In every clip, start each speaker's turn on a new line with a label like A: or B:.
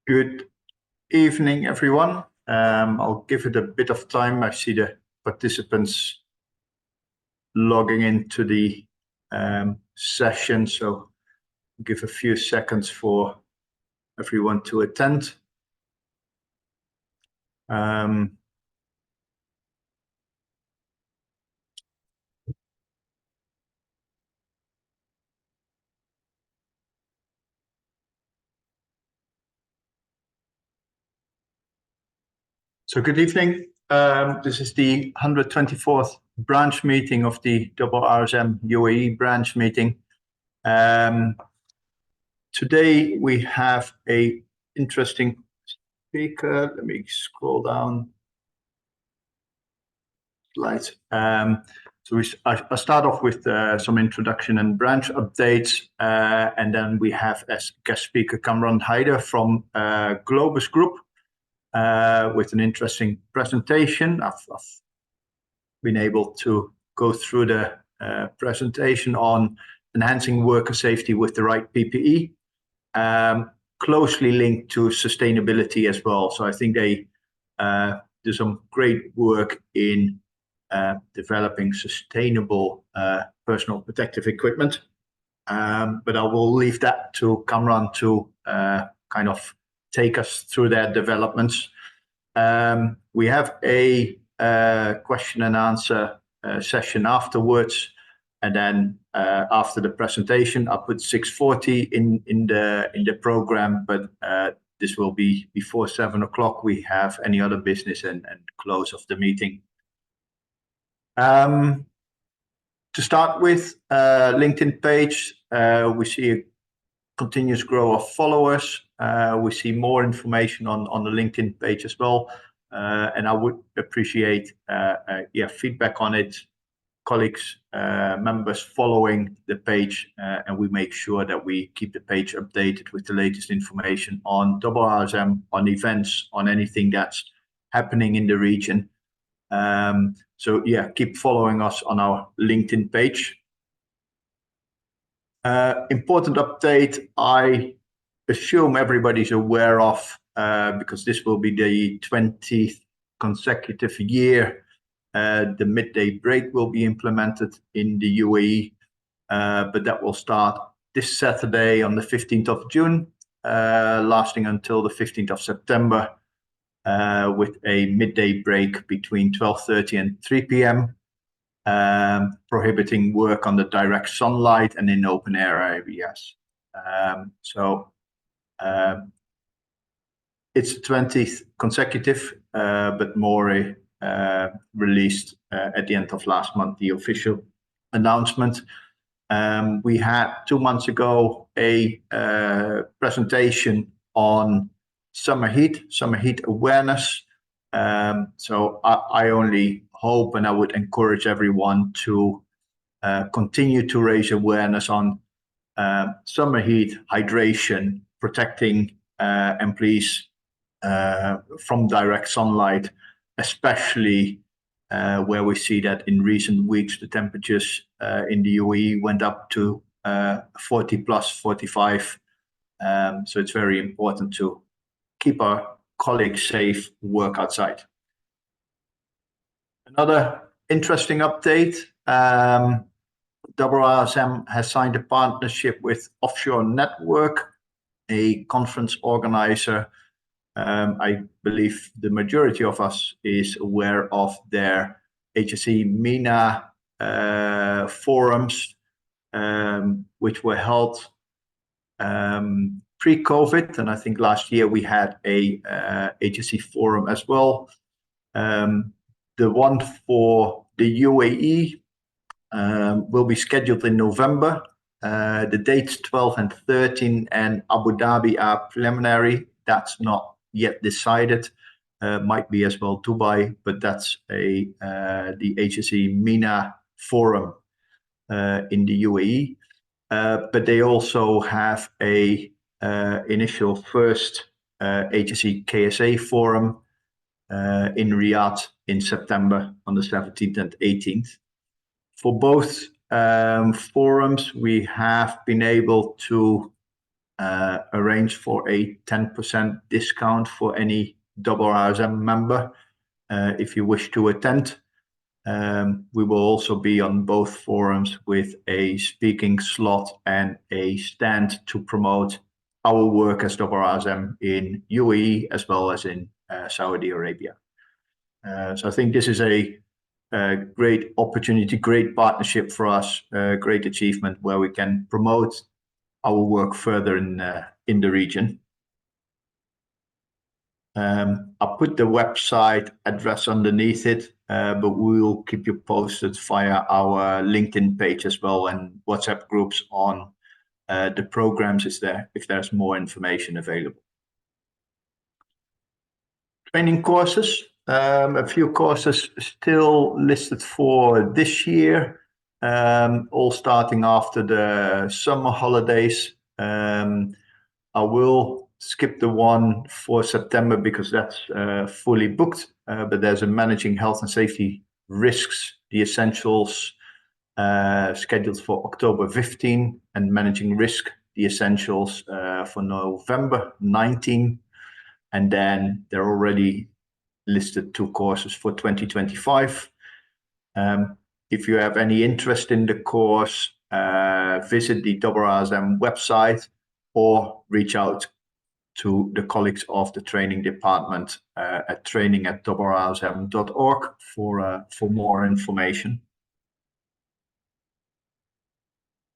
A: Good evening, everyone. I'll give it a bit of time. I see the participants logging into the session, so I'll give a few seconds for everyone to attend. So good evening. This is the 124th branch meeting of the IIRSM UAE Branch meeting. Today we have a interesting speaker. Let me scroll down slides. I start off with some introduction and branch updates, and then we have as guest speaker Kamran Haider from Globus Group with an interesting presentation. I've been able to go through the presentation on enhancing worker safety with the right PPE, closely linked to sustainability as well. So I think they do some great work in developing sustainable personal protective equipment. But I will leave that to Kamran to kind of take us through their developments. We have a question and answer session afterwards. And then after the presentation, I'll put 6:40 in the program, but this will be before 7 o'clock. We have any other business and close of the meeting. To start with, LinkedIn page, we see a continuous growth of followers. We see more information on the LinkedIn page as well. And I would appreciate feedback on it. Colleagues, members following the page, and we make sure that we keep the page updated with the latest information on IIRSM, on events, on anything that's happening in the region. So yeah, keep following us on our LinkedIn page. Important update, I assume everybody's aware of, because this will be the 20th consecutive year. The midday break will be implemented in the UAE, but that will start this Saturday on the 15th of June, lasting until the 15th of September, with a midday break between 12:30 and 3 p.m., prohibiting work on the direct sunlight and in open air areas. It's the 20th consecutive, but more released at the end of last month, the official announcement. We had 2 months ago a presentation on summer heat awareness. So I only hope, and I would encourage everyone to continue to raise awareness on summer heat, hydration, protecting employees from direct sunlight, especially where we see that in recent weeks the temperatures in the UAE went up to 40 plus 45. So it's very important to keep our colleagues safe, work outside. Another interesting update, IIRSM has signed a partnership with Offshore Network, a conference organizer. I believe the majority of us is aware of their HSE MENA forums, which were held pre-COVID, and I think last year we had a HSE forum as well. The one for the UAE will be scheduled in November. The dates 12 and 13 and Abu Dhabi are preliminary. That's not yet decided. Might be as well Dubai, but that's the HSE MENA forum in the UAE. But they also have a initial first HSE KSA forum in Riyadh in September on the 17th and 18th. For both forums, we have been able to arranged for a 10% discount for any IIRSM member if you wish to attend. We will also be on both forums with a speaking slot and a stand to promote our work as IIRSM in UAE as well as in Saudi Arabia. So I think this is a great opportunity, great partnership for us, great achievement where we can promote our work further in the region. I'll put the website address underneath it, but we will keep you posted via our LinkedIn page as well and WhatsApp groups on the programs if there's more information available. Training courses, a few courses still listed for this year, all starting after the summer holidays. I will skip the one for September because that's fully booked, but there's a Managing Health and Safety Risks, the Essentials, scheduled for October 15, and Managing Risk, the Essentials, for November 19. And then there are already listed 2 courses for 2025. If you have any interest in the course, visit the IIRSM website or reach out to the colleagues of the training department at training@iirsm.org for more information.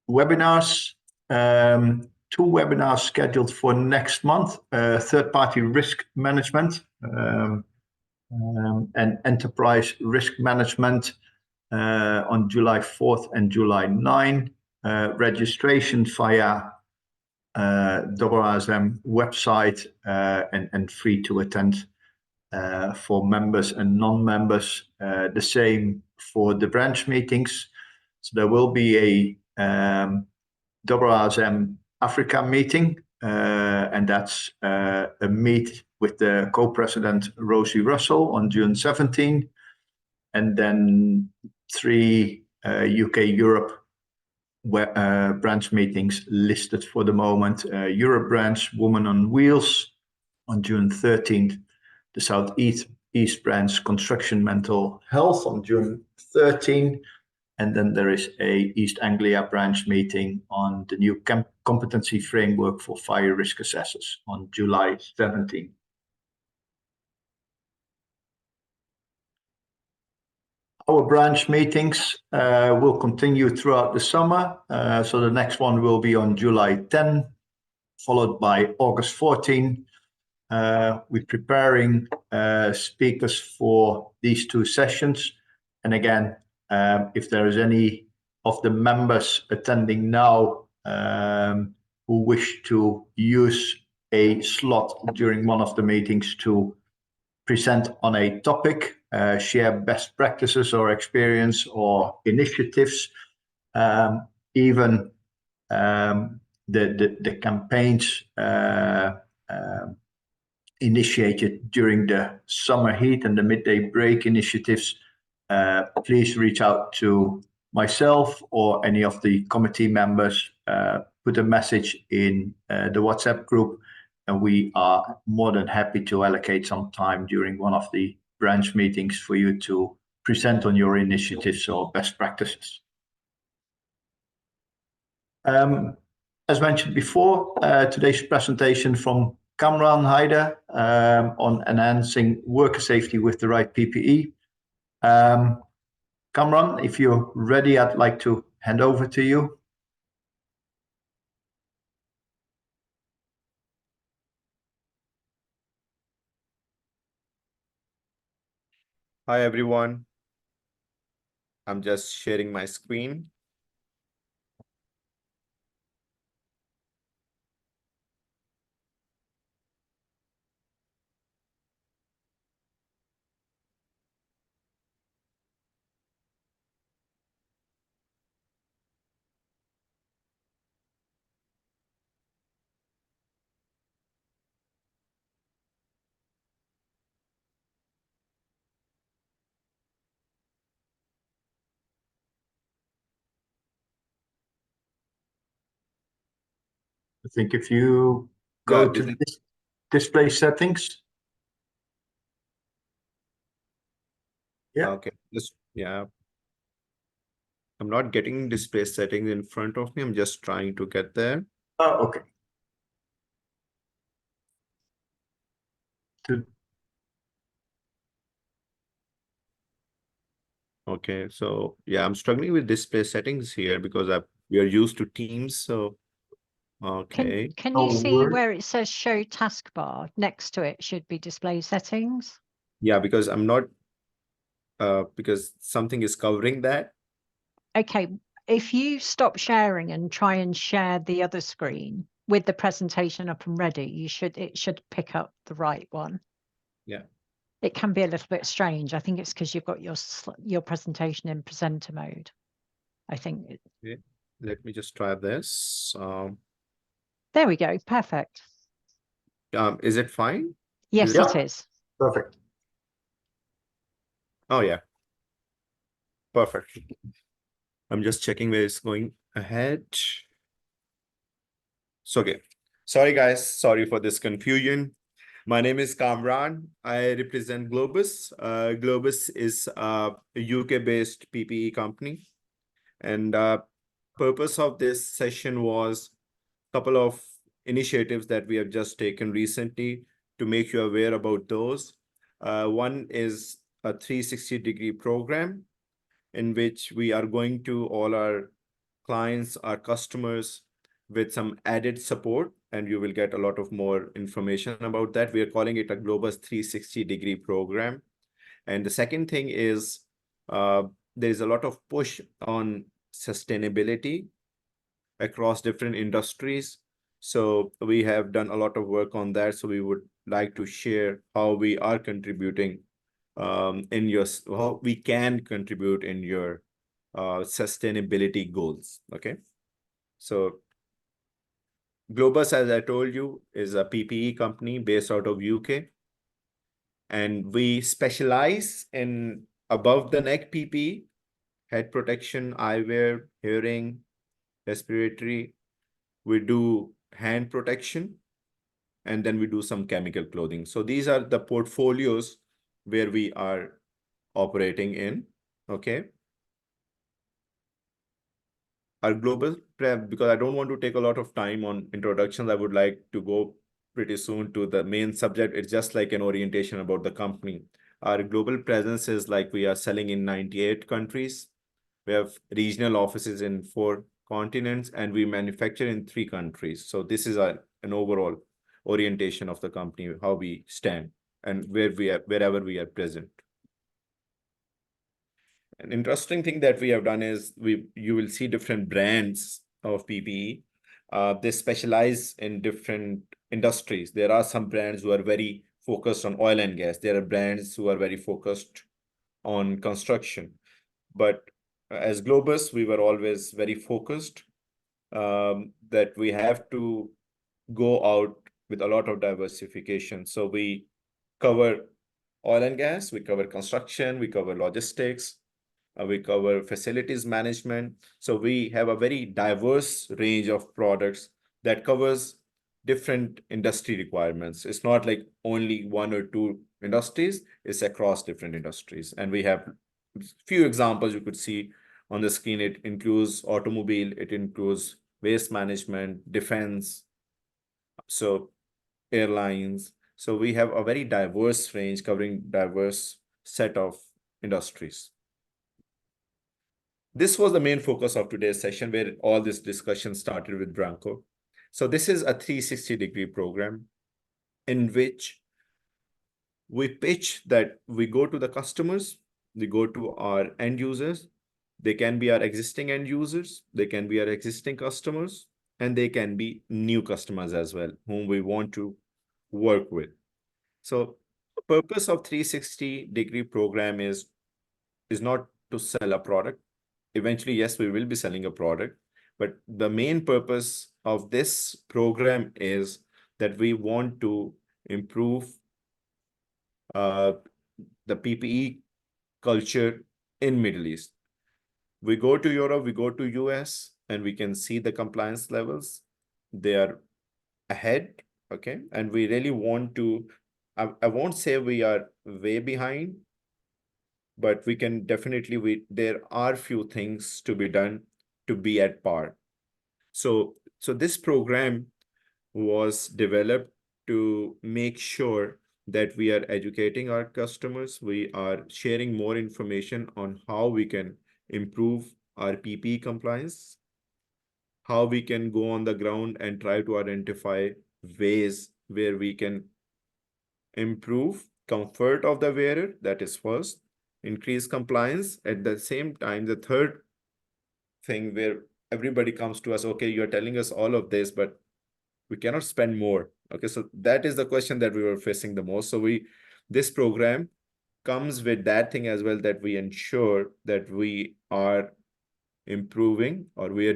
A: Webinars, 2 webinars scheduled for next month, third-party risk management and enterprise risk management on July 4th and July 9. Registration via IIRSM website and free to attend for members and non-members. The same for the branch meetings. So there will be a IIRSM Africa meeting, and that's a meet with the co-president Rosie Russell on June 17, and then 3 UK Europe branch meetings listed for the moment. Europe branch, Women on Wheels on June 13th, the Southeast branch, Construction Mental Health on June 13th, and then there is a East Anglia branch meeting on the new competency framework for fire risk assessors on July 17th. Our branch meetings will continue throughout the summer. So the next one will be on July 10, followed by August 14. We're preparing speakers for these 2 sessions. And again, if there is any of the members attending now who wish to use a slot during one of the meetings to present on a topic, share best practices or experience or initiatives, even the campaigns initiated during the summer heat and the midday break initiatives, please reach out to myself or any of the committee members, put a message in the WhatsApp group, and we are more than happy to allocate some time during one of the branch meetings for you to present on your initiatives or best practices. As mentioned before, today's presentation from Kamran Haider on enhancing worker safety with the right PPE. Kamran, if you're ready, I'd like to hand over to you.
B: Hi, everyone. I'm just sharing my screen.
A: I think if you go to this display settings. Yeah.
B: Okay. Yeah. I'm not getting display settings in front of me. I'm just trying to get there.
A: Oh, okay.
B: Okay, so yeah, I'm struggling with display settings here because we are used to Teams. So okay.
C: Can you see where it says show taskbar? Next to it should be display settings.
B: Yeah, because I'm not because something is covering that.
C: Okay, if you stop sharing and try and share the other screen with the presentation up and ready, it should pick up the right one.
B: Yeah.
C: It can be a little bit strange. I think it's because you've got your presentation in presenter mode. I think.
B: Okay. Let me just try this.
C: There we go. Perfect.
B: Is it fine?
C: Yes, it is.
A: Perfect.
B: Oh yeah. Perfect. I'm just checking where it's going ahead. So okay. Sorry guys, sorry for this confusion. My name is Kamran. I represent Globus. Globus is a UK-based PPE company. And purpose of this session was a couple of initiatives that we have just taken recently to make you aware about those. One is a 360-degree program in which we are going to all our clients, our customers with some added support, and you will get a lot of more information about that. We are calling it a Globus 360-degree program. And the second thing is there is a lot of push on sustainability across different industries. So we have done a lot of work on that. So we would like to share how we are contributing how we can contribute in your sustainability goals. Okay. So Globus, as I told you, is a PPE company based out of UK. And we specialize in above the neck PPE, head protection, eyewear, hearing, respiratory. We do hand protection, and then we do some chemical clothing. So these are the portfolios where we are operating in. Okay. Our global prep, because I don't want to take a lot of time on introductions, I would like to go pretty soon to the main subject. It's just like an orientation about the company. Our global presence is like we are selling in 98 countries. We have regional offices in 4 continents, and we manufacture in 3 countries. So this is an overall orientation of the company, how we stand and wherever we are present. An interesting thing that we have done is you will see different brands of PPE. They specialize in different industries. There are some brands who are very focused on oil and gas. There are brands who are very focused on construction. But as Globus, we were always very focused that we have to go out with a lot of diversification. So we cover oil and gas, we cover construction, we cover logistics, we cover facilities management. So we have a very diverse range of products that covers different industry requirements. It's not like only 1 or 2 industries, it's across different industries. And we have few examples you could see on the screen. It includes automobile, it includes waste management, defense, so airlines. So we have a very diverse range covering diverse set of industries. This was the main focus of today's session, where all this discussion started with Branco. So this is a 360-degree program in which we pitch that we go to the customers, we go to our end users. They can be our existing end users, they can be our existing customers, and they can be new customers as well, whom we want to work with. So the purpose of 360-degree program is not to sell a product. Eventually, yes, we will be selling a product, but the main purpose of this program is that we want to improve the PPE culture in Middle East. We go to Europe, we go to US, and we can see the compliance levels. They are ahead, okay? And we really want to, I won't say we are way behind, but we can definitely, there are few things to be done to be at par. So this program was developed to make sure that we are educating our customers. We are sharing more information on how we can improve our PPE compliance, how we can go on the ground and try to identify ways where we can improve comfort of the wearer. That is first, increase compliance. At the same time, the third thing where everybody comes to us, okay, you're telling us all of this, but we cannot spend more. Okay, so that is the question that we were facing the most. So this program comes with that thing as well, that we ensure that we are improving, or we are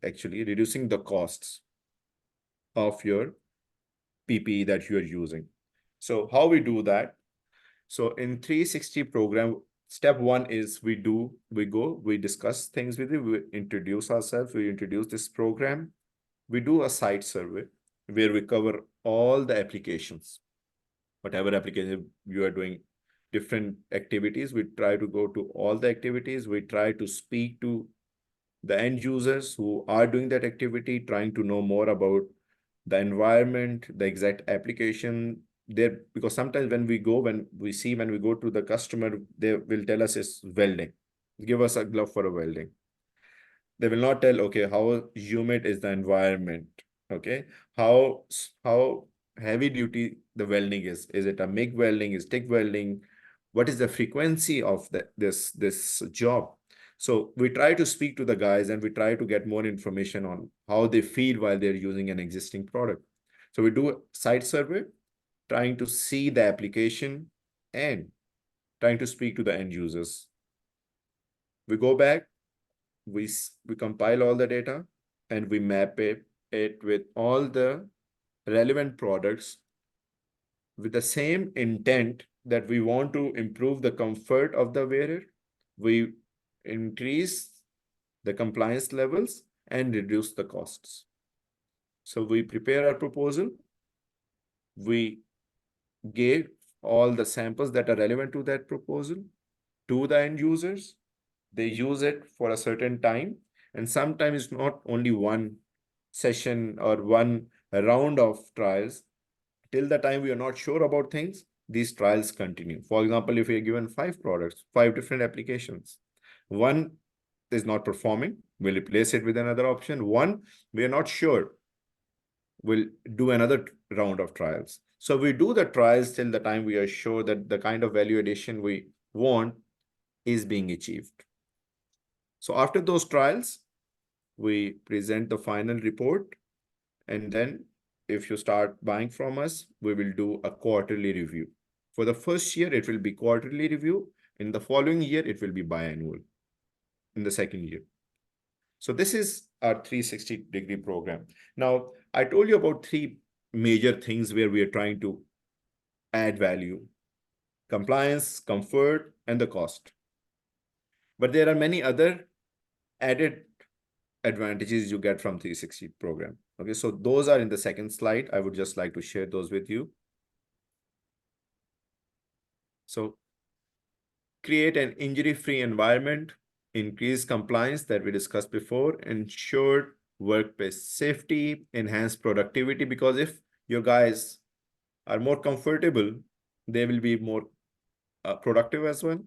B: actually reducing the costs of your PPE that you are using. So how we do that? So in 360 program, step one is we discuss things with you, we introduce ourselves, we introduce this program, we do a site survey where we cover all the applications, whatever application you are doing, different activities. We try to go to all the activities. We try to speak to the end users who are doing that activity, trying to know more about the environment, the exact application there, because sometimes when we go to the customer, they will tell us it's welding. Give us a glove for a welding. They will not tell, okay, how humid is the environment? Okay, how heavy duty the welding is. Is it a MIG welding? Is TIG welding? What is the frequency of this job? So we try to speak to the guys and we try to get more information on how they feel while they're using an existing product. So we do a site survey, trying to see the application and trying to speak to the end users. We go back, we compile all the data and we map it with all the relevant products with the same intent that we want to improve the comfort of the wearer. We increase the compliance levels and reduce the costs. So we prepare our proposal. We gave all the samples that are relevant to that proposal to the end users. They use it for a certain time. And sometimes it's not only one session or one round of trials. Till the time we are not sure about things, these trials continue. For example, if we are given 5 products, 5 different applications, one is not performing, we'll replace it with another option. One, we are not sure, we'll do another round of trials. So we do the trials till the time we are sure that the kind of value addition we want is being achieved. So after those trials, we present the final report. And then if you start buying from us, we will do a quarterly review. For the first year, it will be quarterly review. In the following year, it will be biannual in the second year. So this is our 360-degree program. Now, I told you about 3 major things where we are trying to add value: compliance, comfort, and the cost. But there are many other added advantages you get from 360 program. Okay, so those are in the second slide. I would just like to share those with you. So create an injury-free environment, increase compliance that we discussed before, ensure workplace safety, enhance productivity, because if your guys are more comfortable, they will be more productive as well.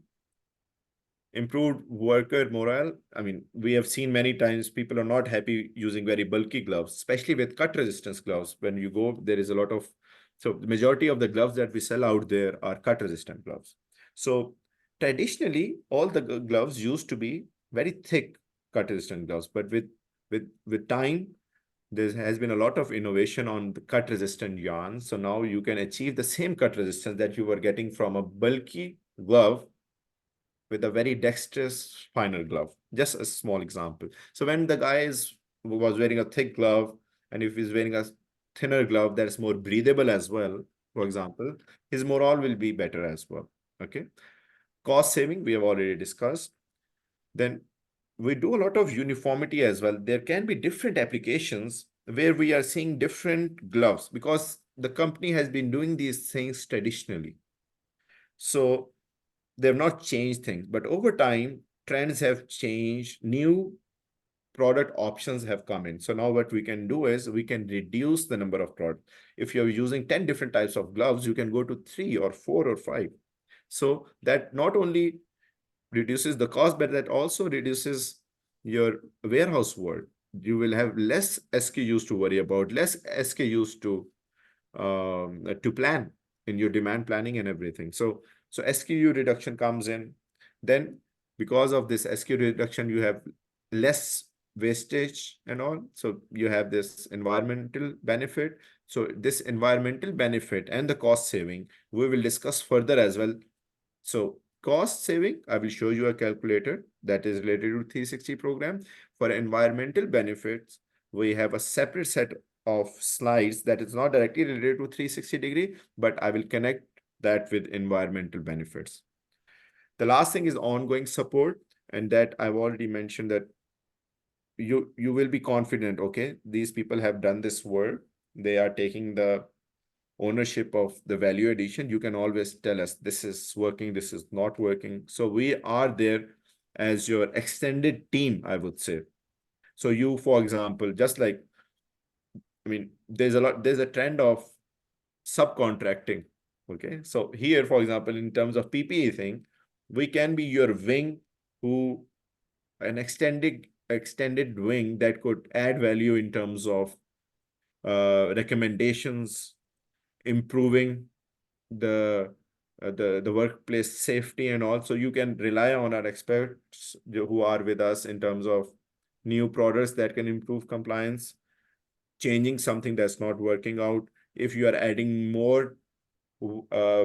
B: Improved worker morale. I mean, we have seen many times people are not happy using very bulky gloves, especially with cut resistance gloves. When you go, there is a lot of, so the majority of the gloves that we sell out there are cut resistant gloves. So traditionally, all the gloves used to be very thick cut resistant gloves, but with time, there has been a lot of innovation on the cut resistant yarn. So now you can achieve the same cut resistance that you were getting from a bulky glove with a very dexterous finer glove. Just a small example. So when the guy was wearing a thick glove, and if he's wearing a thinner glove that's more breathable as well, for example, his morale will be better as well. Okay. Cost saving, we have already discussed. Then we do a lot of uniformity as well. There can be different applications where we are seeing different gloves, because the company has been doing these things traditionally. So they've not changed things, but over time, trends have changed, new product options have come in. So now what we can do is we can reduce the number of products. If you're using 10 different types of gloves, you can go to 3 or 4 or 5. So that not only reduces the cost, but that also reduces your warehouse work. You will have less SKUs to worry about, less SKUs to plan in your demand planning and everything. So SKU reduction comes in. Then because of this SKU reduction, you have less wastage and all. So you have this environmental benefit. So this environmental benefit and the cost saving, we will discuss further as well. So cost saving, I will show you a calculator that is related to 360 program. For environmental benefits, we have a separate set of slides that is not directly related to 360-degree, but I will connect that with environmental benefits. The last thing is ongoing support, and that I've already mentioned that you will be confident, okay, these people have done this work, they are taking the ownership of the value addition. You can always tell us this is working, this is not working. So we are there as your extended team, I would say. So you, for example, just like, I mean, there's a trend of subcontracting. Okay. So here, for example, in terms of PPE thing, we can be your wing, who an extended wing that could add value in terms of recommendations, improving the workplace safety, and also you can rely on our experts who are with us in terms of new products that can improve compliance, changing something that's not working out. If you are adding more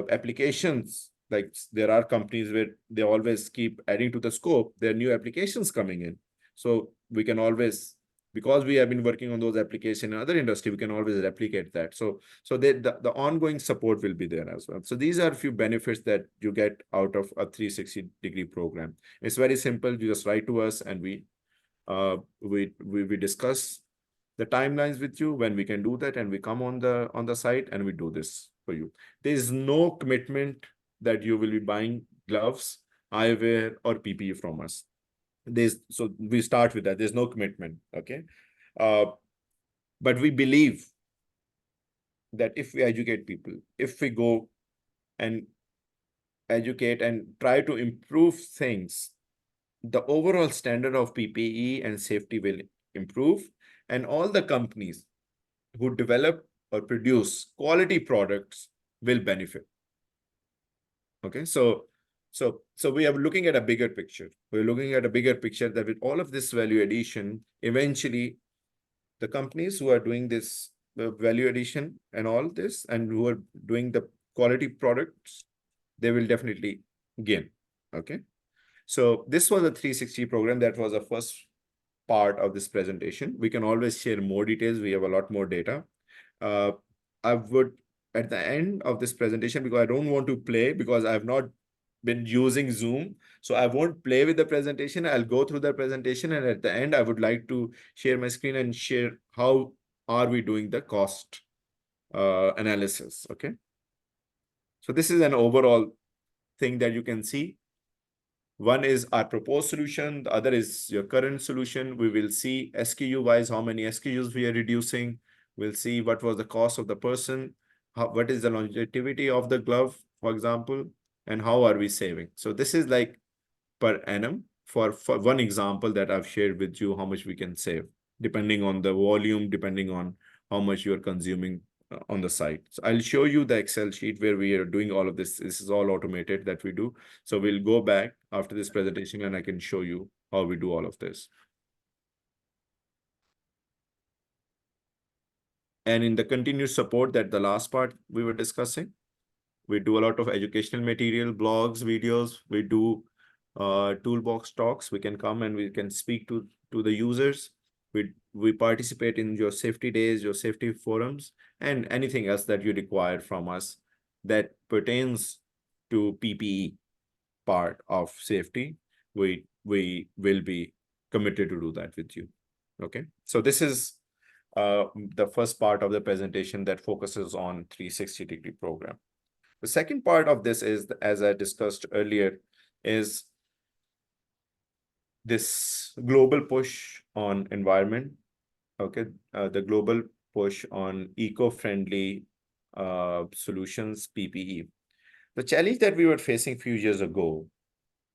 B: applications, like there are companies where they always keep adding to the scope, there are new applications coming in. So we can always, because we have been working on those applications in other industry, we can always replicate that. So the ongoing support will be there as well. So these are a few benefits that you get out of a 360-degree program. It's very simple. You just write to us and we discuss the timelines with you when we can do that, and we come on the site and we do this for you. There is no commitment that you will be buying gloves, eyewear, or PPE from us. So we start with that. There's no commitment. Okay. But we believe that if we educate people, if we go and educate and try to improve things, the overall standard of PPE and safety will improve, and all the companies who develop or produce quality products will benefit. Okay, so we are looking at a bigger picture. We're looking at a bigger picture that with all of this value addition, eventually the companies who are doing this value addition and all this, and who are doing the quality products, they will definitely gain. Okay, so this was a 360 program. That was the first part of this presentation. We can always share more details. We have a lot more data. I would, at the end of this presentation, because I don't want to play, because I've not been using Zoom, so I won't play with the presentation. I'll go through the presentation, and at the end, I would like to share my screen and share how are we doing the cost analysis. Okay. So this is an overall thing that you can see. One is our proposed solution. The other is your current solution. We will see SKU wise how many SKUs we are reducing. We'll see what was the cost of the person, what is the longevity of the glove, for example, and how are we saving. So this is like per annum for one example that I've shared with you, how much we can save, depending on the volume, depending on how much you're consuming on the site. So I'll show you the Excel sheet where we are doing all of this. This is all automated that we do. So we'll go back after this presentation and I can show you how we do all of this. And in the continuous support, that the last part we were discussing, we do a lot of educational material, blogs, videos. We do toolbox talks. We can come and we can speak to the users. We participate in your safety days, your safety forums, and anything else that you require from us that pertains to PPE part of safety. We will be committed to do that with you. Okay, so this is the first part of the presentation that focuses on 360-degree program. The second part of this is, as I discussed earlier, is this global push on environment, okay, the global push on eco-friendly solutions, PPE. The challenge that we were facing a few years ago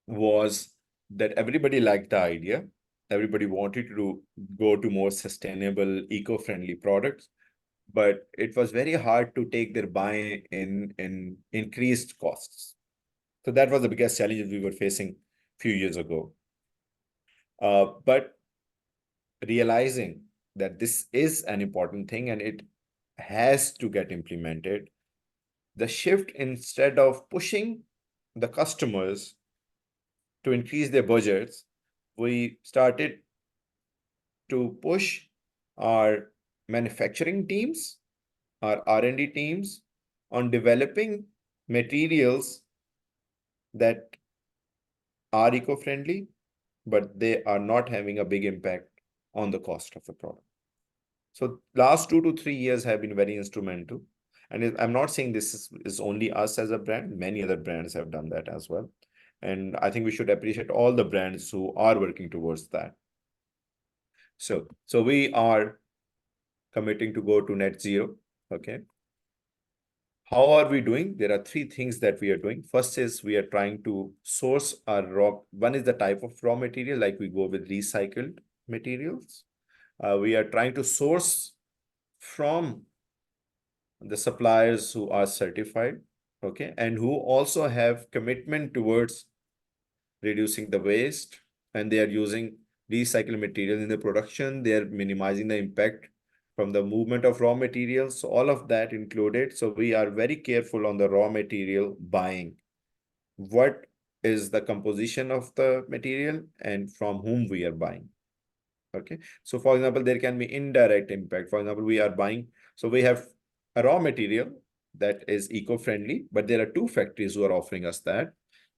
B: was that everybody liked the idea. Everybody wanted to go to more sustainable, eco-friendly products, but it was very hard to take their buy-in in increased costs. So that was the biggest challenge we were facing a few years ago. But realizing that this is an important thing and it has to get implemented, the shift, instead of pushing the customers to increase their budgets, we started to push our manufacturing teams, our R&D teams on developing materials that are eco-friendly, but they are not having a big impact on the cost of the product. So last 2 to 3 years have been very instrumental. And I'm not saying this is only us as a brand. Many other brands have done that as well. And I think we should appreciate all the brands who are working towards that. So we are committing to go to net zero, okay? How are we doing? There are 3 things that we are doing. First is we are trying to source our one is the type of raw material, like we go with recycled materials. We are trying to source from the suppliers who are certified, okay, and who also have commitment towards reducing the waste, and they are using recycled material in the production. They are minimizing the impact from the movement of raw materials, so all of that included. So we are very careful on the raw material buying. What is the composition of the material and from whom we are buying? Okay, so for example, there can be indirect impact. For example, we are buying, so we have a raw material that is eco-friendly, but there are 2 factories who are offering us that.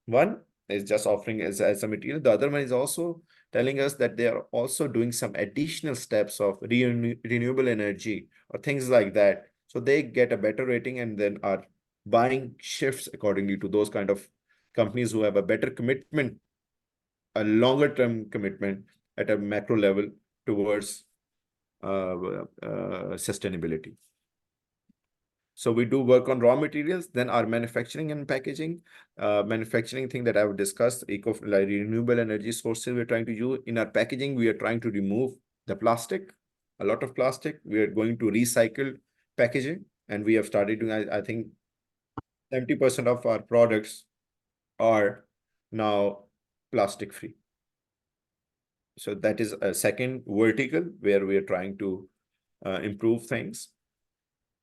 B: One is just offering as a material. The other one is also telling us that they are also doing some additional steps of renewable energy or things like that. So they get a better rating and then are buying shifts accordingly to those kind of companies who have a better commitment, a longer term commitment at a macro level towards sustainability. So we do work on raw materials, then our manufacturing and packaging. Manufacturing thing that I've discussed, like renewable energy sources we're trying to use. In our packaging, we are trying to remove the plastic, a lot of plastic. We are going to recycle packaging, and we have started doing, I think 70% of our products are now plastic free. So that is a second vertical where we are trying to improve things.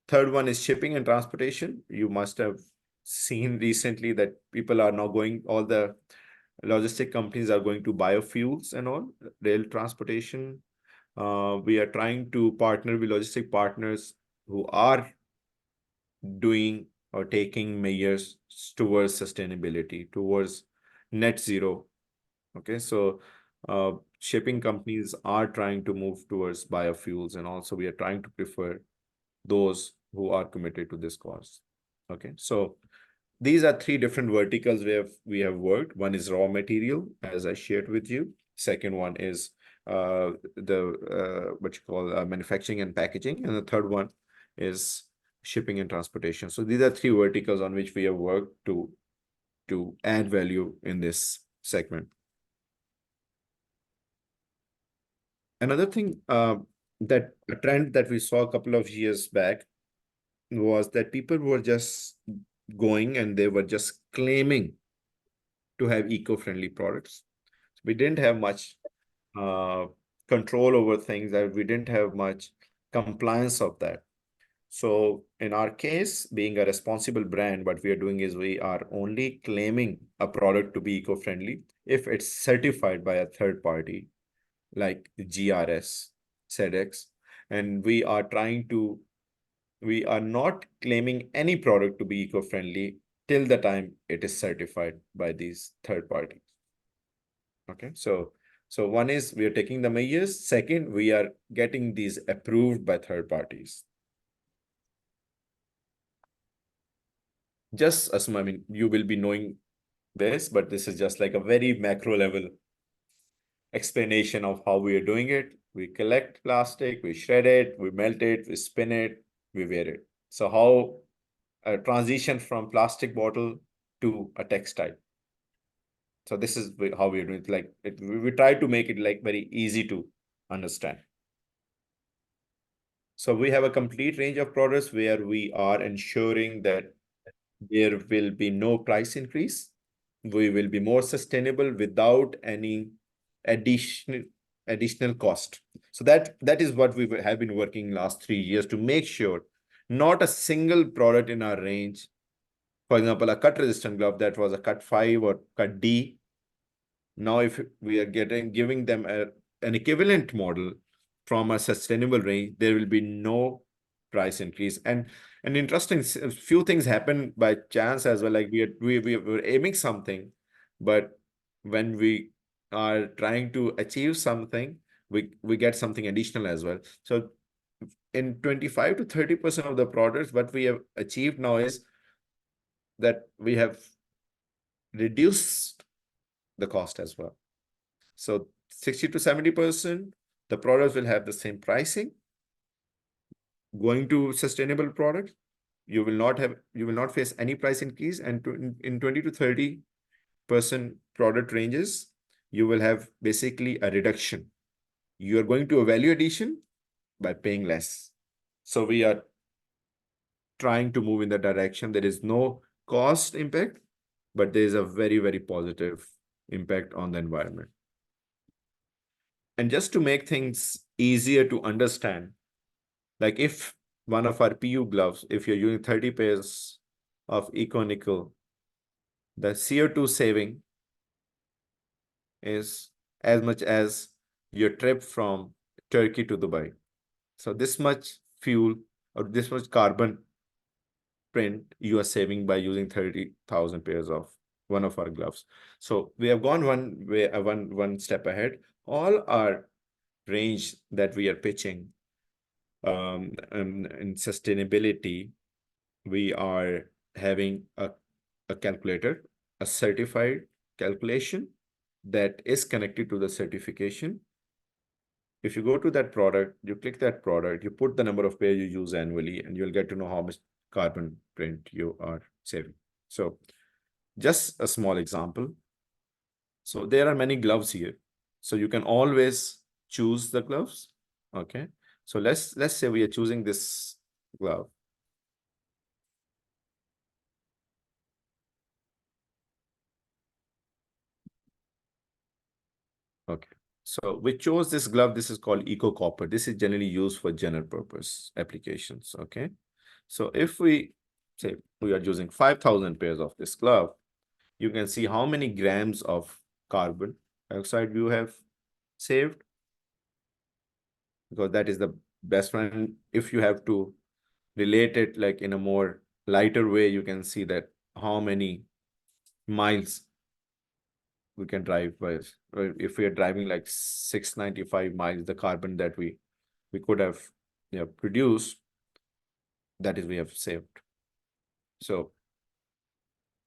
B: Third one is shipping and transportation. You must have seen recently that people are now going, all the logistic companies are going to biofuels and all, rail transportation. We are trying to partner with logistic partners who are doing or taking measures towards sustainability, towards net zero. Okay, so shipping companies are trying to move towards biofuels, and also we are trying to prefer those who are committed to this cause. Okay, so these are 3 different verticals where we have worked. One is raw material, as I shared with you. Second one is what you call manufacturing and packaging, and the third one is shipping and transportation. So these are 3 verticals on which we have worked to add value in this segment. Another thing, that a trend that we saw a couple of years back was that people were just going and they were just claiming to have eco-friendly products. We didn't have much control over things, that we didn't have much compliance of that. So in our case, being a responsible brand, what we are doing is we are only claiming a product to be eco-friendly if it's certified by a third party like GRS, SEDEX, and we are not claiming any product to be eco-friendly till the time it is certified by these third parties. Okay, so So one is we are taking the measures. Second, we are getting these approved by third parties. Just as I mean, you will be knowing this, but this is just like a very macro level explanation of how we are doing it. We collect plastic, we shred it, we melt it, we spin it, we wear it. So how a transition from plastic bottle to a textile. So this is how we're doing it. Like we try to make it like very easy to understand. So we have a complete range of products where we are ensuring that there will be no price increase. We will be more sustainable without any additional cost. So that is what we have been working last 3 years to make sure not a single product in our range, for example, a cut resistant glove that was a cut 5 or cut D. Now, if we are giving them an equivalent model from a sustainable range, there will be no price increase. And an interesting few things happen by chance as well. Like we're aiming something, but when we are trying to achieve something, we get something additional as well. So in 25 to 30% of the products, what we have achieved now is that we have reduced the cost as well. So 60 to 70%, the products will have the same pricing. Going to sustainable products, you will not face any price increase, and in 20 to 30% product ranges, you will have basically a reduction. You are going to a value addition by paying less. So we are trying to move in that direction. There is no cost impact, but there is a very, very positive impact on the environment. And just to make things easier to understand, like if one of our PU gloves, if you're using 30 pairs of eco-nickel, the CO2 saving is as much as your trip from Turkey to Dubai. So this much fuel or this much carbon print you are saving by using 30,000 pairs of one of our gloves. So we have gone one step ahead. All our range that we are pitching in sustainability, we are having a calculator, a certified calculation that is connected to the certification. If you go to that product, you click that product, you put the number of pairs you use annually, and you'll get to know how much carbon print you are saving. So just a small example. So there are many gloves here. So you can always choose the gloves. Okay. So let's say we are choosing this glove. Okay. So we chose this glove. This is called Eco Copper. This is generally used for general purpose applications. Okay. So if we say we are using 5,000 pairs of this glove, you can see how many grams of carbon dioxide you have saved, because that is the best one. If you have to relate it like in a more lighter way, you can see that how many miles we can drive by. If we are driving like 695 miles, the carbon that we could have produced, that is we have saved. So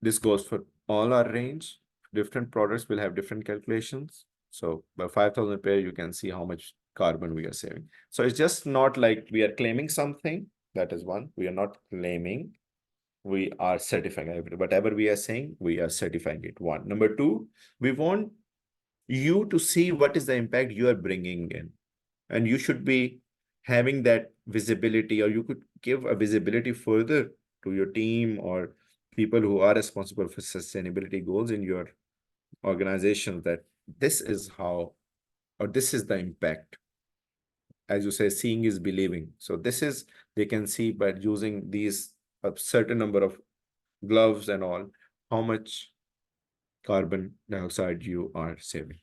B: this goes for all our range. Different products will have different calculations. So by 5,000 pair, you can see how much carbon we are saving. So it's just not like we are claiming something. That is one. We are not claiming. We are certifying it. Whatever we are saying, we are certifying it. One. Number two, we want you to see what is the impact you are bringing in. And you should be having that visibility, or you could give a visibility further to your team or people who are responsible for sustainability goals in your organization, that this is how, or this is the impact. As you say, seeing is believing. So this is, they can see by using these a certain number of gloves and all, how much carbon dioxide you are saving.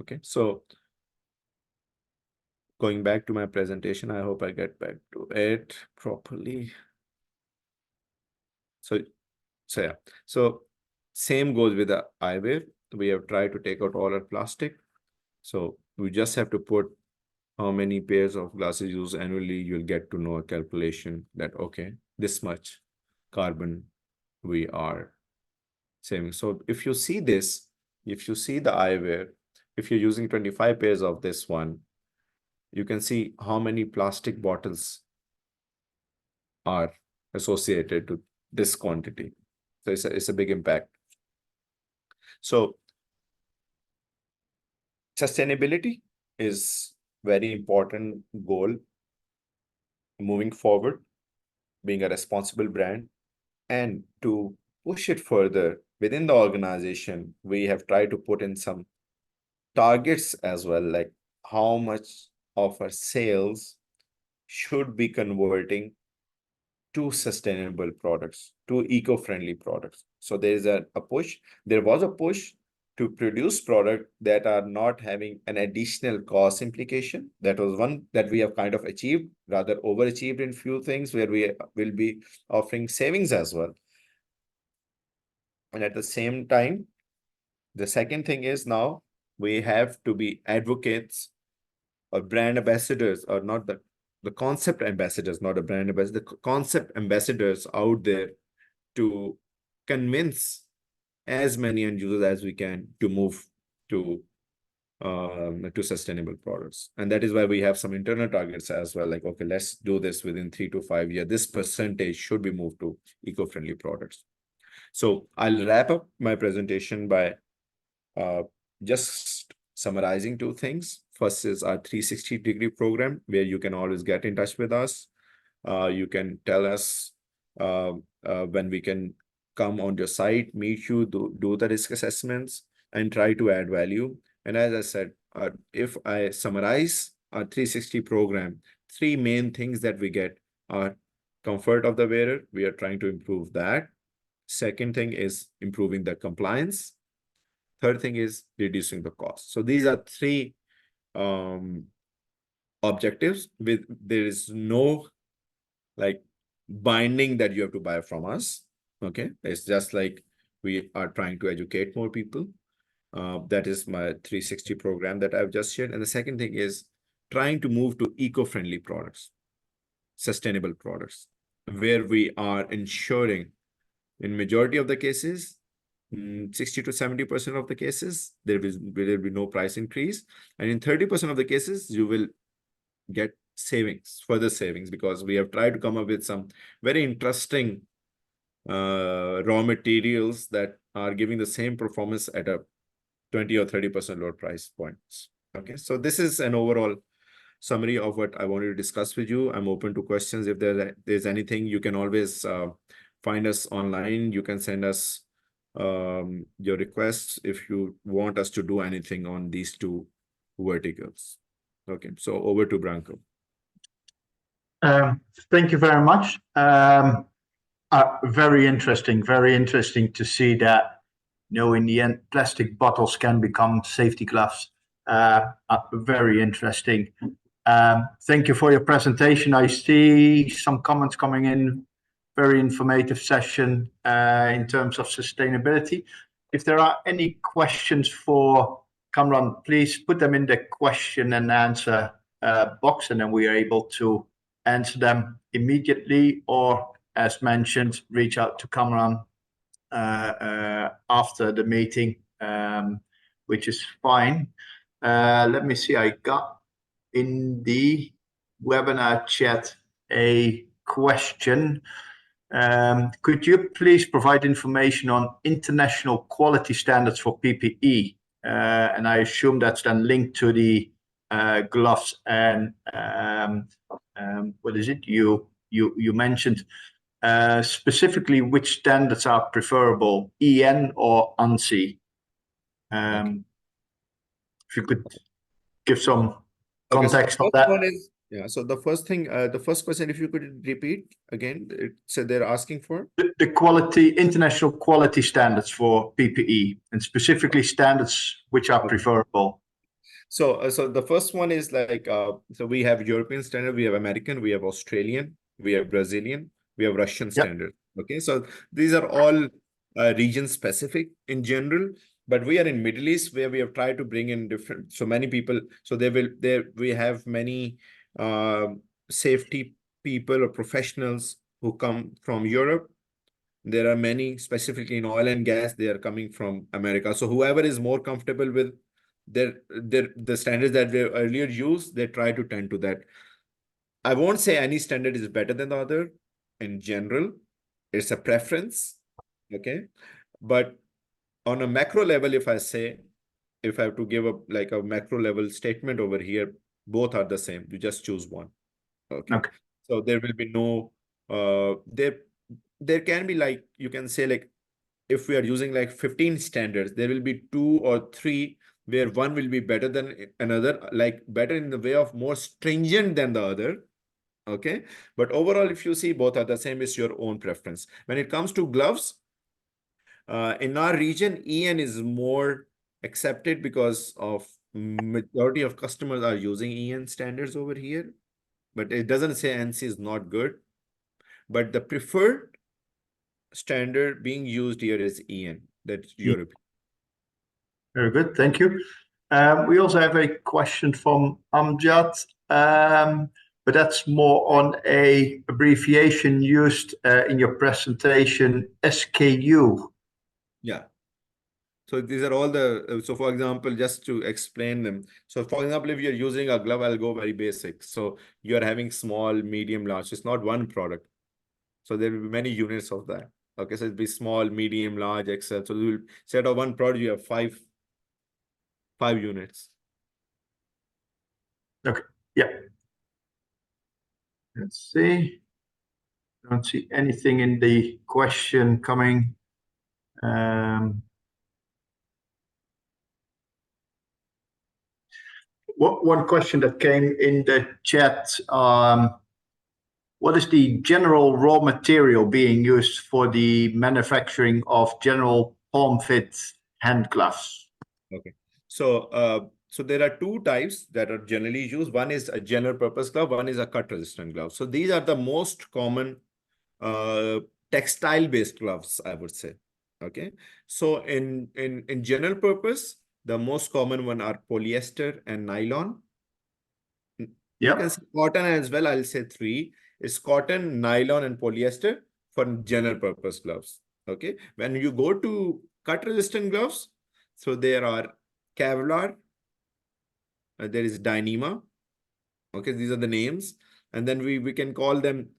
B: Okay, so going back to my presentation, I hope I get back to it properly. So yeah, so same goes with the eyewear. we have tried to take out all our plastic. So we just have to put how many pairs of glasses used annually. You'll get to know a calculation that, okay, this much carbon we are saving. So if you see this, if you see the eyewear, if you're using 25 pairs of this one, you can see how many plastic bottles are associated to this quantity. So it's a big impact. So sustainability is very important goal moving forward, being a responsible brand. And to push it further within the organization, we have tried to put in some targets as well, like how much of our sales should be converting to sustainable products, to eco-friendly products. So there is a push. There was a push to produce products that are not having an additional cost implication. That was one that we have kind of achieved, rather overachieved in few things where we will be offering savings as well. And at the same time, the second thing is now we have to be advocates or brand ambassadors, or not the concept ambassadors, not a brand ambassador, the concept ambassadors out there to convince as many end users as we can to move to sustainable products. And that is why we have some internal targets as well, like, okay, let's do this within 3 to 5 years. This percentage should be moved to eco-friendly products. So I'll wrap up my presentation by just summarizing two things. First is our 360-degree program, where you can always get in touch with us. You can tell us when we can come on your site, meet you, do the risk assessments, and try to add value. And as I said, if I summarize our 360 program, three main things that we get are comfort of the wearer. We are trying to improve that. Second thing is improving the compliance. Third thing is reducing the cost. So these are three objectives. There is no like binding that you have to buy from us. Okay, it's just like we are trying to educate more people. That is my 360 program that I've just shared. And the second thing is trying to move to eco-friendly products, sustainable products, where we are ensuring in majority of the cases, 60 to 70% of the cases, there will be no price increase. And in 30% of the cases, you will get savings, further savings, because we have tried to come up with some very interesting raw materials that are giving the same performance at a 20 or 30% lower price points. Okay, so this is an overall summary of what I wanted to discuss with you. I'm open to questions. If there's anything, you can always find us online. You can send us your requests if you want us to do anything on these two verticals. Okay, so over to Branko.
A: Thank you very much. Very interesting to see that, in the end, plastic bottles can become safety gloves. Very interesting. Thank you for your presentation. I see some comments coming in. Very informative session in terms of sustainability. If there are any questions for Kamran, please put them in the question and answer box, and then we are able to answer them immediately, or as mentioned, reach out to Kamran after the meeting, which is fine. Let me see, I got in the webinar chat a question. Could you please provide information on international quality standards for PPE? And I assume that's then linked to the gloves and what is it you mentioned? Specifically, which standards are preferable, EN or ANSI? If you could give some context on that.
B: One is, so the first thing, the first question, if you could repeat again, it said they're asking for
A: the quality, international quality standards for PPE, and specifically standards which are preferable.
B: So the first one is like, so we have European standard, we have American, we have Australian, we have Brazilian, we have Russian standard. Okay, so these are all region specific in general. But we are in Middle East where we have tried to bring in different, so many people. So we have many safety people or professionals who come from Europe. There are many, specifically in oil and gas, they are coming from America. So whoever is more comfortable with the standards that they earlier used, they try to tend to that. I won't say any standard is better than the other. In general, it's a preference. Okay. But on a macro level, if I have to give a macro level statement over here, both are the same. You just choose one. Okay. So there will be no there can be, like, you can say, like, if we are using like 15 standards, there will be 2 or 3 where one will be better than another, like better in the way of more stringent than the other. Okay. But overall, if you see, both are the same, is your own preference. When it comes to gloves, in our region, EN is more accepted because of majority of customers are using EN standards over here. But it doesn't say ANSI is not good. But the preferred standard being used here is EN. That's European.
A: Very good, thank you. We also have a question from Amjad, but that's more on a abbreviation used in your presentation, SKU.
B: Yeah. So these are all the, so for example, just to explain them. So for example, if you're using a glove, I'll go very basic. So you're having small, medium, large. It's not one product. So there will be many units of that. Okay, so it'll be small, medium, large, XL. So you will, instead of one product, you have five units.
A: Okay, yeah. Let's see. Don't see anything in the question coming. One question that came in the chat, what is the general raw material being used for the manufacturing of general palm fit hand gloves?
B: Okay, so there are 2 types that are generally used. One is a general purpose glove, one is a cut resistant glove. So these are the most common textile based gloves, I would say. Okay, so in general purpose, the most common one are polyester and nylon. You can say cotton as well. I'll say 3. It's cotton, nylon, and polyester for general purpose gloves. Okay. When you go to cut resistant gloves, so there are Kevlar, there is Dyneema. Okay, these are the names. And then we can call them,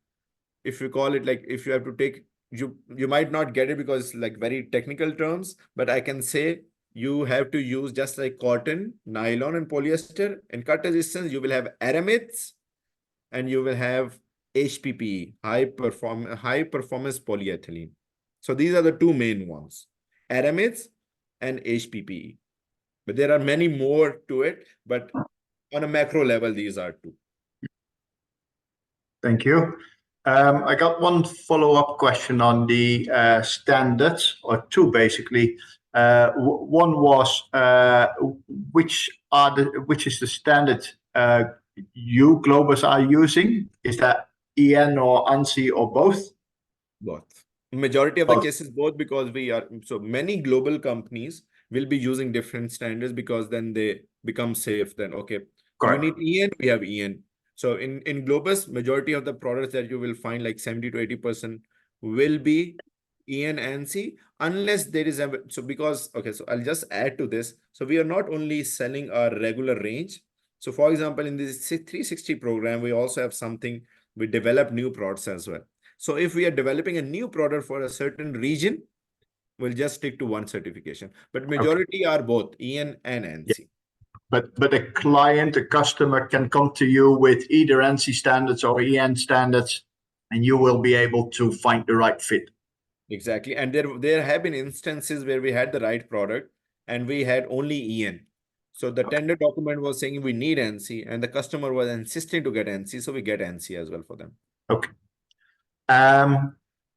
B: if you call it, like, if you have to take, you might not get it because it's like very technical terms, but I can say you have to use just like cotton, nylon, and polyester. In cut resistance, you will have aramids and you will have HPPE, high performance polyethylene. So these are the 2 main ones, aramids and HPPE. But there are many more to it, but on a macro level, these are 2.
A: Thank you. I got one follow-up question on the standards, or 2 basically. One was which is the standard you Globus are using? Is that EN or ANSI or both?
B: Both. Majority of the cases, both, because so many global companies will be using different standards because then they become safe. Then, okay, correct. You need EN, we have EN. So in Globus, majority of the products that you will find, like 70 to 80%, will be EN and C, unless there is because, okay, so I'll just add to this. So we are not only selling a regular range. So for example, in this 360 program, we also have something, we develop new products as well. So if we are developing a new product for a certain region, we'll just stick to one certification. But majority are both EN and ANSI.
A: Yeah. But a client, a customer can come to you with either ANSI standards or EN standards, and you will be able to find the right fit.
B: Exactly. And there have been instances where we had the right product and we had only EN. So the tender document was saying we need ANSI, and the customer was insisting to get ANSI. So we get ANSI as well for them.
A: Okay. I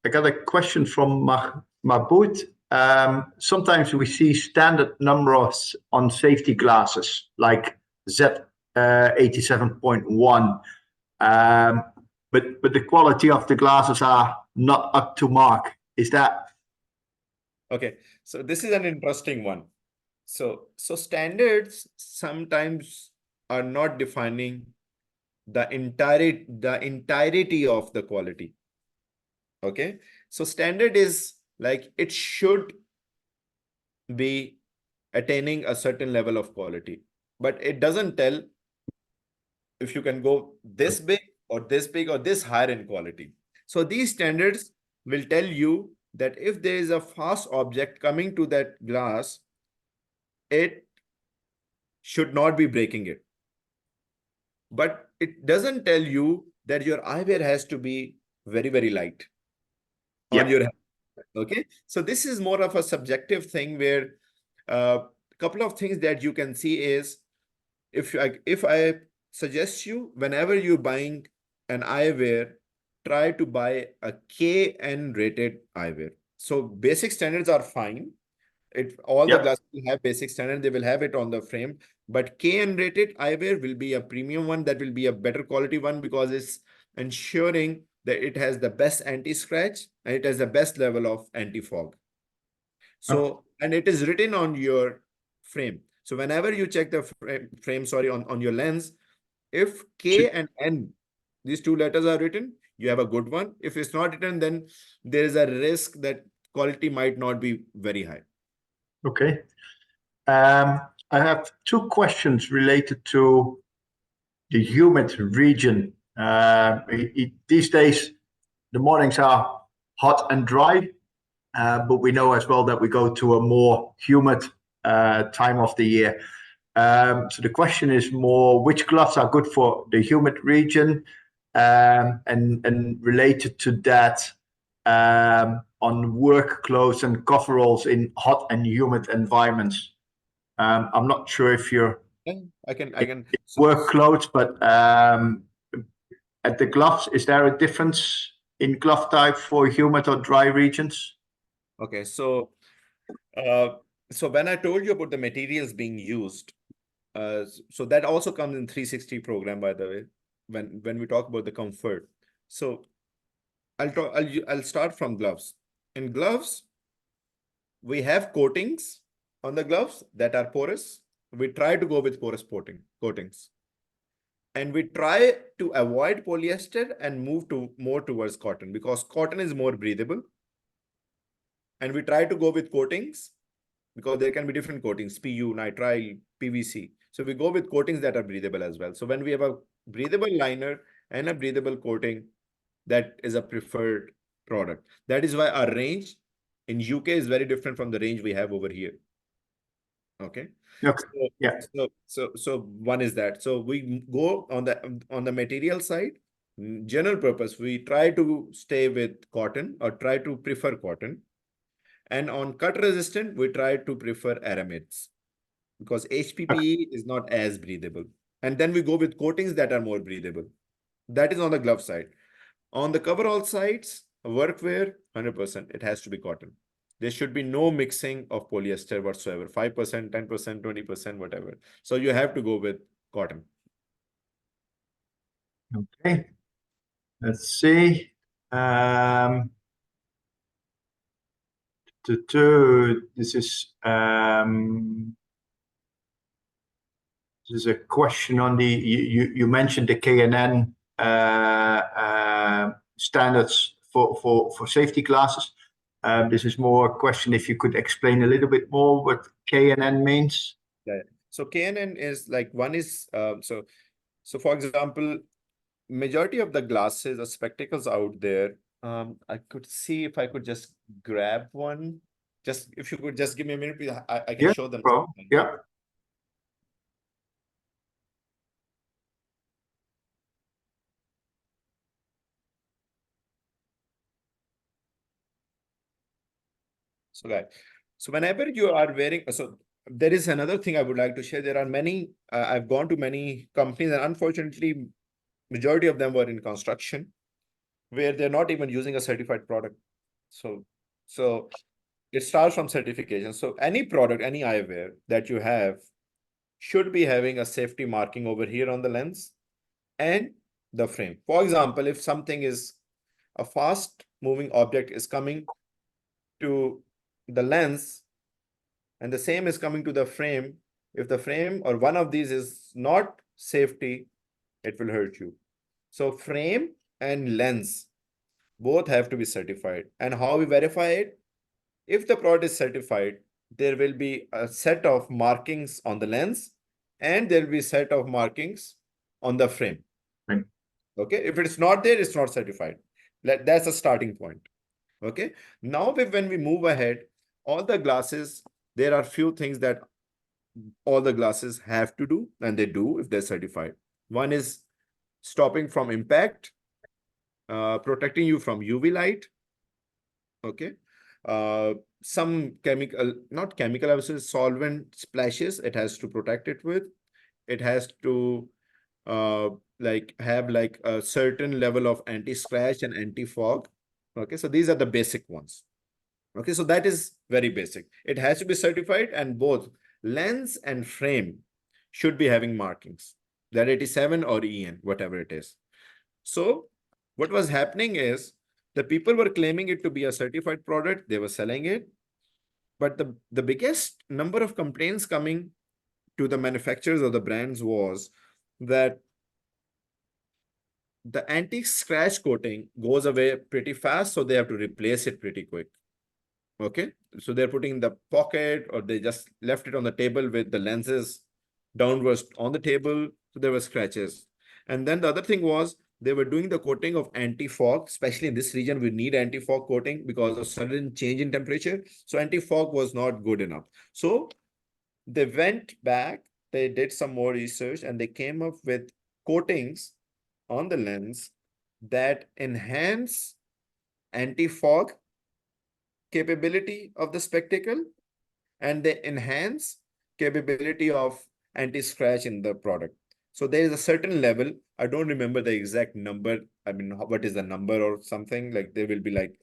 A: got a question from Mahmoud. Sometimes we see standard numbers on safety glasses, like Z87.1, but the quality of the glasses are not up to mark. Is that?
B: Okay, so this is an interesting one. So standards sometimes are not defining the entirety of the quality. Okay, so standard is like it should be attaining a certain level of quality, but it doesn't tell if you can go this big or this big or this higher in quality. So these standards will tell you that if there is a fast object coming to that glass, it should not be breaking it. But it doesn't tell you that your eyewear has to be very, very light on your head. Okay, so this is more of a subjective thing where a couple of things that you can see is if I suggest you whenever you're buying an eyewear, try to buy a KN rated eyewear. So basic standards are fine. All the
A: Yep.
B: glasses will have basic standard, they will have it on the frame, but KN rated eyewear will be a premium one, that will be a better quality one because it's ensuring that it has the best anti-scratch and it has the best level of anti-fog. So, and it is written on your frame. So whenever you check the frame, sorry, on your lens, if K and N, these two letters are written, you have a good one. If it's not written, then there is a risk that quality might not be very high.
A: Okay. I have two questions related to the humid region. These days, the mornings are hot and dry, but we know as well that we go to a more humid time of the year. So the question is more, which gloves are good for the humid region? And related to that, on work clothes and coveralls in hot and humid environments. I'm not sure if you're
B: I can
A: work clothes, but at the gloves, is there a difference in glove type for humid or dry regions?
B: Okay, so when I told you about the materials being used, so that also comes in 360 program, by the way, when we talk about the comfort. So I'll start from gloves. In gloves, we have coatings on the gloves that are porous. We try to go with porous coatings. And we try to avoid polyester and move to more towards cotton because cotton is more breathable. And we try to go with coatings because there can be different coatings, PU, nitrile, PVC. So we go with coatings that are breathable as well. So when we have a breathable liner and a breathable coating, that is a preferred product. That is why our range in UK is very different from the range we have over here. Okay.
A: Okay.
B: So,
A: Yeah.
B: so one is that. So we go on the material side. General purpose, we try to stay with cotton or try to prefer cotton. And on cut resistant, we try to prefer aramids because HPPE is not as breathable. And then we go with coatings that are more breathable. That is on the glove side. On the coverall sides, workwear, 100%, it has to be cotton. There should be no mixing of polyester whatsoever, 5%, 10%, 20%, whatever. So you have to go with cotton.
A: Okay. Let's see. This is a question on the you mentioned the KNN standards for safety glasses. This is more a question if you could explain a little bit more what KNN means.
B: Yeah. So KNN is like one is so for example, majority of the glasses or spectacles out there, I could see if I could just grab one. Just if you could just give me a minute, please, I can
A: Yeah,
B: show them.
A: well, yeah.
B: So whenever you are wearing, so there is another thing I would like to share. There are many, I've gone to many companies and unfortunately, majority of them were in construction where they're not even using a certified product. So it starts from certification. So any product, any eyewear that you have should be having a safety marking over here on the lens and the frame. For example, if something is a fast moving object is coming to the lens and the same is coming to the frame. If the frame or one of these is not safety, it will hurt you. So frame and lens both have to be certified. And how we verify it? If the product is certified, there will be a set of markings on the lens and there will be a set of markings on the frame.
A: Right.
B: Okay, if it's not there, it's not certified. That's a starting point. Okay, now when we move ahead, all the glasses, there are few things that all the glasses have to do, and they do if they're certified. One is stopping from impact, protecting you from UV light. Okay, some chemical, not chemical, I would say solvent splashes, it has to protect it with. It has to like have like a certain level of anti-scratch and anti-fog. Okay, so these are the basic ones. Okay, so that is very basic. It has to be certified, and both lens and frame should be having markings, that 87 or EN, whatever it is. So what was happening is the people were claiming it to be a certified product, they were selling it, but the biggest number of complaints coming to the manufacturers or the brands was that the anti-scratch coating goes away pretty fast, so they have to replace it pretty quick. Okay, so they're putting in the pocket, or they just left it on the table with the lenses downwards on the table, so there were scratches. And then the other thing was they were doing the coating of anti-fog, especially in this region we need anti-fog coating because of sudden change in temperature. So anti-fog was not good enough. So they went back, they did some more research, and they came up with coatings on the lens that enhance anti-fog capability of the spectacle, and they enhance capability of anti-scratch in the product. So there is a certain level, I don't remember the exact number, I mean, what is the number or something, like there will be like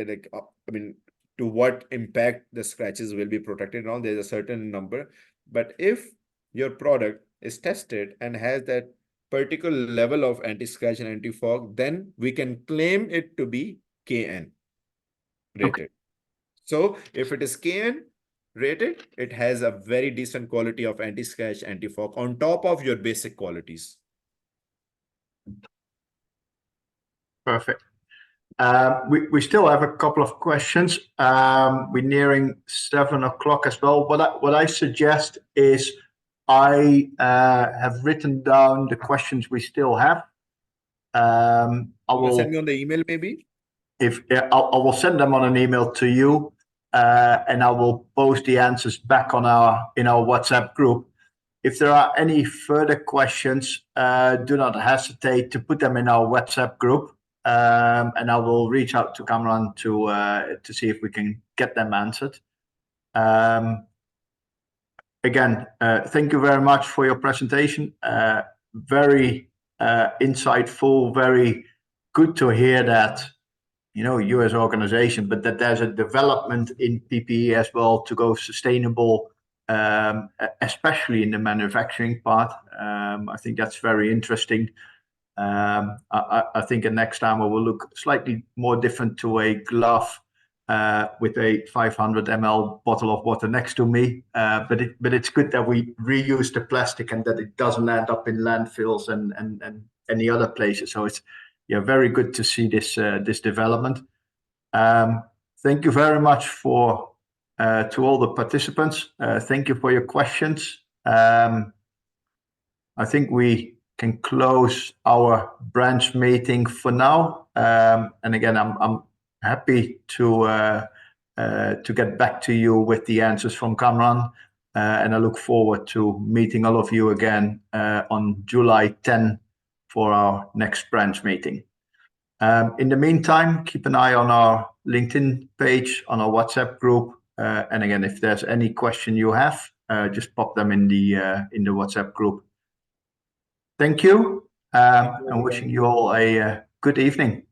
B: I mean, to what impact the scratches will be protected on, there's a certain number. But if your product is tested and has that particular level of anti-scratch and anti-fog, then we can claim it to be KN rated. Okay. So if it is KN rated, it has a very decent quality of anti-scratch, anti-fog on top of your basic qualities.
A: Perfect. We still have a couple of questions. We're nearing 7 o'clock as well. What I suggest is I have written down the questions we still have. I will
B: send me on the email maybe.
A: I will send them on an email to you, and I will post the answers back on in our WhatsApp group. If there are any further questions, do not hesitate to put them in our WhatsApp group, and I will reach out to Kamran to see if we can get them answered. Again, thank you very much for your presentation. Very insightful, very good to hear that, you as an organization, but that there's a development in PPE as well to go sustainable, especially in the manufacturing part. I think that's very interesting. I think the next time I will look slightly more different to a glove with a 500 ml bottle of water next to me. But it's good that we reuse the plastic and that it doesn't end up in landfills and any other places. So it's very good to see this development. Thank you very much to all the participants. Thank you for your questions. I think we can close our branch meeting for now. And again, I'm happy to get back to you with the answers from Kamran. And I look forward to meeting all of you again on July 10 for our next branch meeting. In the meantime, keep an eye on our LinkedIn page, on our WhatsApp group. And again, if there's any question you have, just pop them in the WhatsApp group. Thank you. I'm wishing you all a good evening.